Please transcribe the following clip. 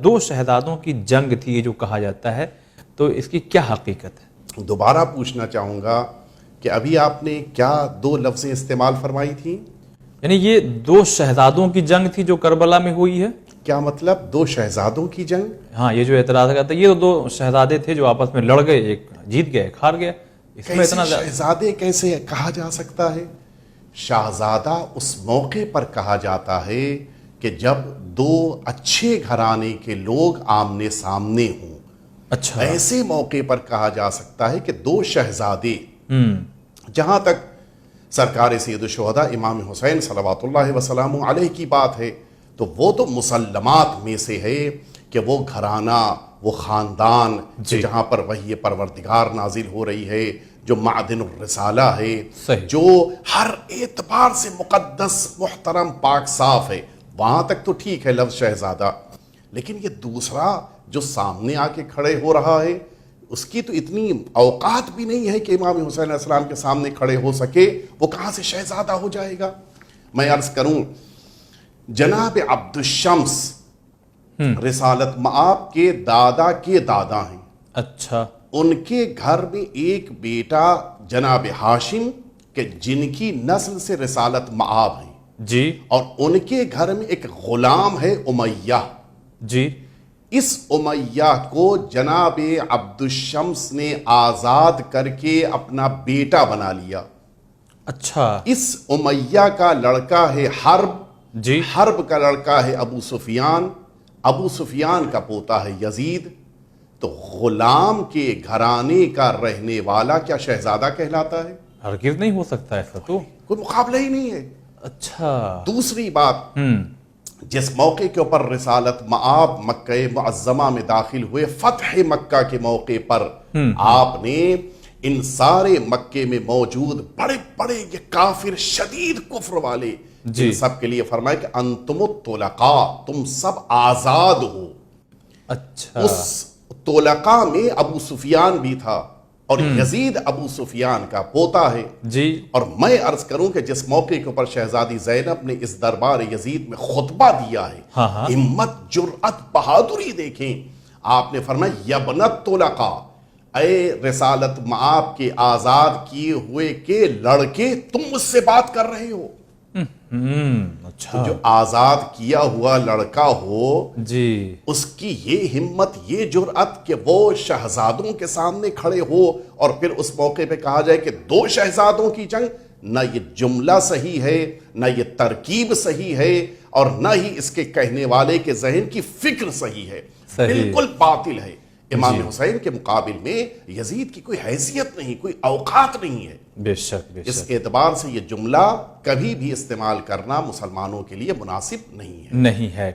دو شہزادوں کی جنگ تھی یہ جو کہا جاتا ہے، تو اس کی کیا حقیقت ہے؟ دوبارہ پوچھنا چاہوں گا کہ ابھی آپ نے کیا دو لفظیں استعمال فرمائی تھیں؟ یعنی یہ دو شہزادوں کی جنگ تھی جو کربلا میں ہوئی ہے؟ کیا مطلب دو شہزادوں کی جنگ؟ ہاں، یہ جو اعتراض کرتا ہے، یہ دو شہزادے تھے جو آپس میں لڑ گئے، ایک جیت گیا ایک ہار گیا، اس میں اتنا شہزادے کیسے کہا جا سکتا ہے؟ شہزادہ اس موقع پر کہا جاتا ہے کہ جب دو اچھے گھرانے کے لوگ آمنے سامنے ہوں، اچھا ایسے موقع پر کہا جا سکتا ہے کہ دو شہزادے، جہاں تک سرکار سید الشہداء امام حسین صلوات اللہ وسلامہ علیہ کی بات ہے تو وہ تو مسلمات میں سے ہے کہ وہ گھرانہ، وہ خاندان جہاں پر وحی پروردگار نازل ہو رہی ہے، جو معدن الرسالہ ہے، جو ہر اعتبار سے مقدس، محترم، پاک، صاف ہے، وہاں تک تو ٹھیک ہے لفظ شہزادہ، لیکن یہ دوسرا جو سامنے آ کے کھڑے ہو رہا ہے اس کی تو اتنی اوقات بھی نہیں ہے کہ امام حسین علیہ السلام کے سامنے کھڑے ہو سکے، وہ کہاں سے شہزادہ ہو جائے گا؟ میں عرض کروں، جناب عبد الشمس رسالت مآب کے دادا ہیں۔ اچھا، ان کے گھر میں ایک بیٹا جناب ہاشم کہ جن کی نسل سے رسالت مآب ہیں جی، اور ان کے گھر میں ایک غلام ہے امیہ جی، اس امیہ کو جناب عبد الشمس نے آزاد کر کے اپنا بیٹا بنا لیا۔ اچھا، اس امیہ کا لڑکا ہے حرب، جی، حرب کا لڑکا ہے ابو سفیان، ابو سفیان کا پوتا ہے یزید۔ تو غلام کے گھرانے کا رہنے والا کیا شہزادہ کہلاتا ہے؟ ہرگز نہیں ہو سکتا ایسا، تو کوئی مقابلہ ہی نہیں ہے۔ اچھا، دوسری بات، جس موقع کے اوپر رسالت مآب مکہ معظمہ میں داخل ہوئے، فتح مکہ کے موقع پر آپ نے ان سارے مکے میں موجود بڑے بڑے یہ کافر شدید کفر والے ان سب کے لیے فرمایا کہ انتم الطلقاء، تم سب آزاد ہو۔ اچھا، اس طلقاء میں ابو سفیان بھی تھا اور یزید ابو سفیان کا پوتا ہے۔ جی، اور میں عرض کروں کہ جس موقع کے اوپر شہزادی زینب نے اس دربار یزید میں خطبہ دیا ہے، ہمت، جرأت، بہادری دیکھیں، آپ نے فرمایا یبن الطلقاء، اے رسالت مآب کے آزاد کیے ہوئے کے لڑکے، تم مجھ سے بات کر رہے ہو۔ اچھا، جو آزاد کیا ہوا لڑکا ہو جی، اس کی یہ ہمت، یہ جرأت کہ وہ شہزادوں کے سامنے کھڑے ہو اور پھر اس موقع پہ کہا جائے کہ دو شہزادوں کی جنگ، نہ یہ جملہ صحیح ہے، نہ یہ ترکیب صحیح ہے، اور نہ ہی اس کے کہنے والے کے ذہن کی فکر صحیح ہے، بالکل باطل ہے۔ امام حسین کے مقابل میں یزید کی کوئی حیثیت نہیں، کوئی اوقات نہیں ہے۔ بے شک، بے شک، اس اعتبار سے یہ جملہ کبھی بھی استعمال کرنا مسلمانوں کے لیے مناسب نہیں ہے۔ نہیں ہے۔